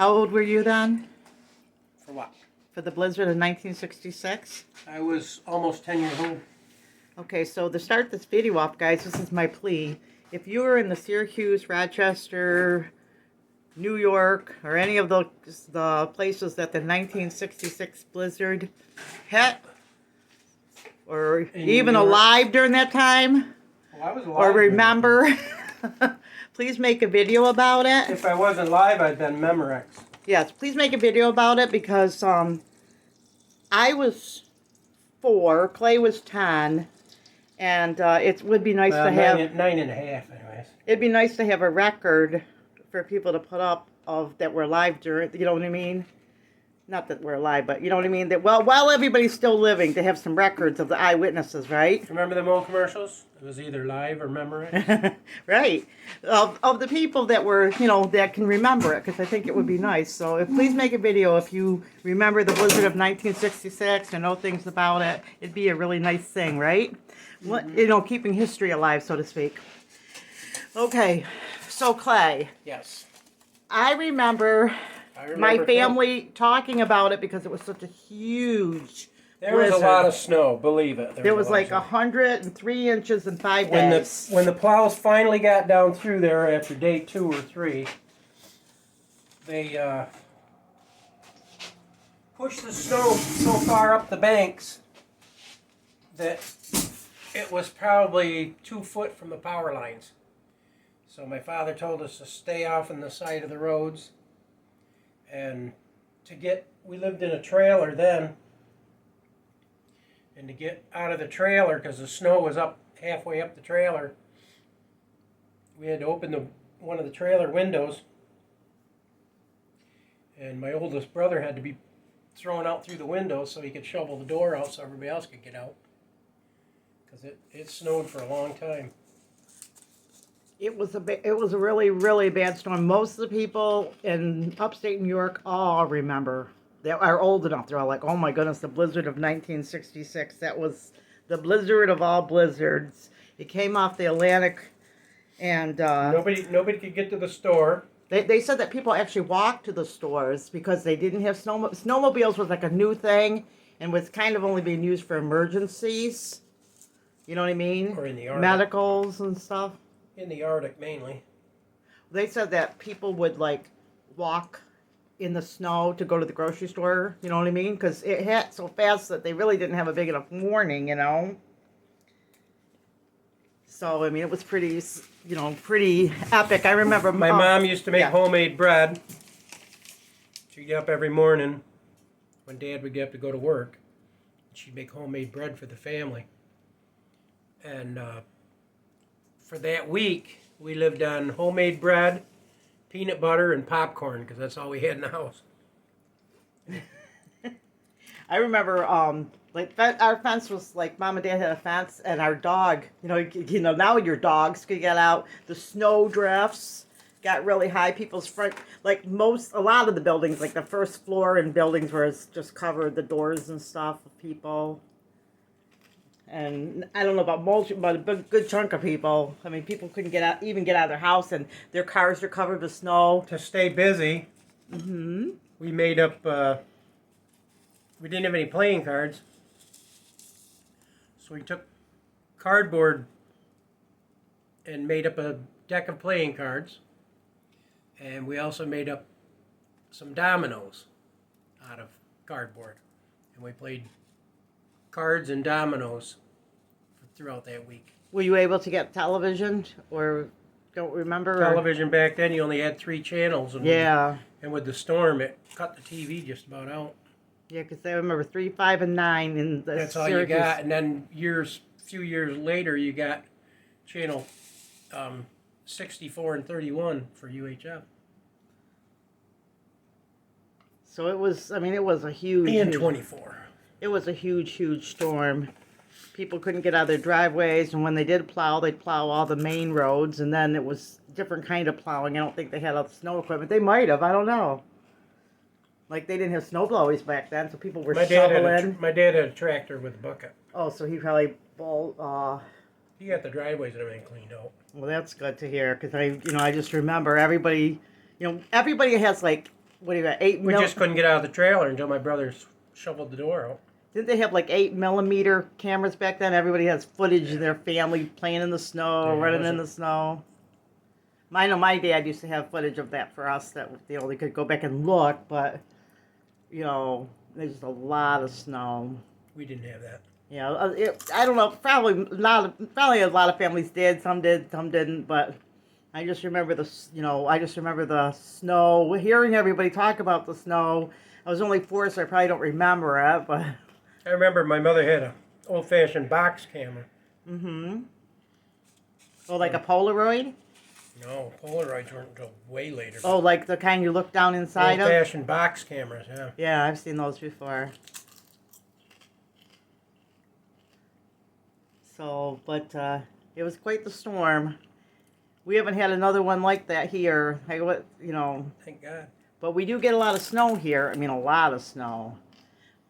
How old were you then? For what? For the blizzard of 1966? I was almost 10 years old. Okay, so to start this video off, guys, this is my plea. If you were in the Syracuse, Rochester, New York, or any of the places that the 1966 blizzard hit, or In even New York? alive during that time, Well, I was alive. or remember, please make a video about it. If I wasn't live, I'd been Memorex. Yes, please make a video about it because I was 4, Clay was 10, and it would be nice to have... Nine and a half, anyways. It'd be nice to have a record for people to put up of that were alive during, you know what I mean? Not that we're alive, but you know what I mean? That while everybody's still living, to have some records of the eyewitnesses, right? Remember them old commercials? It was either live or Memorex. Right. Of the people that were, you know, that can remember it, because I think it would be nice. So please make a video if you remember the blizzard of 1966 and know things about it. It'd be a really nice thing, right? Mm-hmm. You know, keeping history alive, so to speak. Okay, so Clay. Yes. I remember my family talking about it because it was such a huge There was blizzard. a lot of snow, believe it. There was like 103 inches in 5 days. When the plows finally got down through there after day 2 or 3, they pushed the snow so far up the banks that it was probably 2 foot from the power lines. So my father told us to stay off on the side of the roads, and we lived in a trailer then, and to get out of the trailer, because the snow was up halfway up the trailer, we had to open one of the trailer windows, and my oldest brother had to be thrown out through the window so he could shovel the door out so everybody else could get out, because it snowed for a long time. It was a really, really bad storm. Most of the people in upstate New York all remember. They are old enough. They're all like, oh my goodness, the blizzard of 1966. That was the blizzard of all blizzards. It came off the Atlantic, and Nobody could get to the store. They said that people actually walked to the stores because they didn't have snowmobiles was like a new thing and was kind of only being used for emergencies. You know what I mean? Or in the Arctic. Medicals and stuff. In the Arctic, mainly. They said that people would, like, walk in the snow to go to the grocery store, you know what I mean? Because it hit so fast that they really didn't have a big enough warning, you know? So, I mean, it was pretty, you know, pretty epic. I remember... My mom used to make homemade bread. She'd get up every morning when Dad would get up to go to work. She'd make homemade bread for the family. And for that week, we lived on homemade bread, peanut butter, and popcorn, because that's all we had in the house. I remember, like, our fence was, like, Mom and Dad had a fence, and our dog, you know, now your dogs could get out. The snow drifts got really high. People's front, like, a lot of the buildings, like, the first floor in buildings where it's just covered, the doors and stuff of people. And I don't know about most, but a good chunk of people. I mean, people couldn't even get out of their house, and their cars are covered with snow. To stay busy, we made up, we didn't have any playing cards. So we took cardboard and made up a deck of playing cards. And we also made up some dominoes out of cardboard. And we played cards and dominoes throughout that week. Were you able to get television, or don't remember? Television back then, you only had 3 channels. And yeah. And with the storm, it cut the TV just about out. Yeah, because I remember 3, 5, and 9 in the That's all you got. And then few years later, you got channel 64 and 31 for UHF. So it was, I mean, it was a huge... And 24. It was a huge, huge storm. People couldn't get out of their driveways, and when they did plow, they'd plow all the main roads, and then it was different kind of plowing. I don't think they had all the snow equipment. They might have, I don't know. Like, they didn't have snow blowers back then, so people were shoveling. My dad had a tractor with a bucket. Oh, so he probably... He got the driveways and everything cleaned out. Well, that's good to hear, because I just remember everybody has, like, what do you got? 8 We mil. just couldn't get out of the trailer until my brother shoveled the door out. Didn't they have like 8mm cameras back then? Everybody has footage of their family playing in the snow, Yeah, running in the snow. I know my dad used to have footage of that for us that they only could go back and look, but you know, there's just a lot of snow. We didn't have that. You know, I don't know. Probably not. Probably a lot of families did. Some did. Some didn't. But I just remember I just remember the snow. Hearing everybody talk about the snow. I was only 4, so I probably don't remember it. But I remember my mother had a old-fashioned box camera. mm-hmm. Oh, like a Polaroid? No, Polaroids weren't until way later. Oh, like the kind you look down inside of? Old-fashioned box cameras, yeah. Yeah, I've seen those before. So, but it was quite the storm. We haven't had another one like that here. Thank God. But we do get a lot of snow here. I mean, a lot of snow.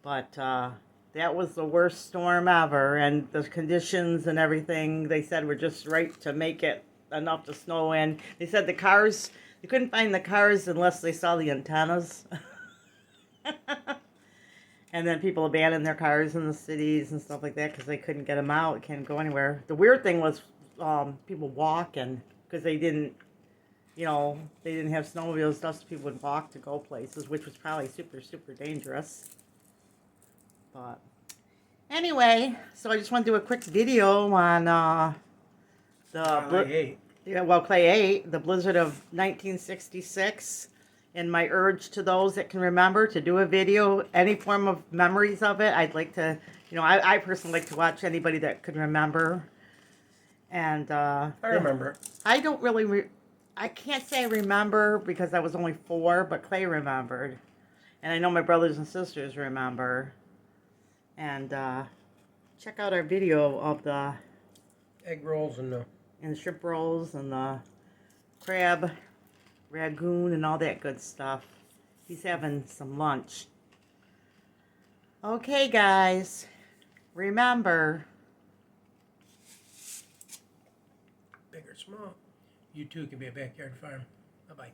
But that was the worst storm ever. And the conditions and everything, they said, were just right to make it enough to snow in. They said the cars, you couldn't find the cars unless they saw the antennas. And then people abandoned their cars in the cities and stuff like that because they couldn't get them out. Can't go anywhere. The weird thing was people walking because they didn't have snowmobiles and stuff, so people would walk to go places, which was probably super, super dangerous. But anyway, so I just want to do a quick video on Clay 8, the blizzard of 1966. And my urge to those that can remember to do a video, any form of memories of it. I'd like to, I personally like to watch anybody that could remember. And I remember. I don't really, I can't say I remember because I was only 4, but Clay remembered. And I know my brothers and sisters remember. And check out our video of the Egg rolls and the shrimp rolls and the crab ragoon and all that good stuff. He's having some lunch. Okay, guys. Remember. big or small, you too can be a backyard farm. Bye-bye.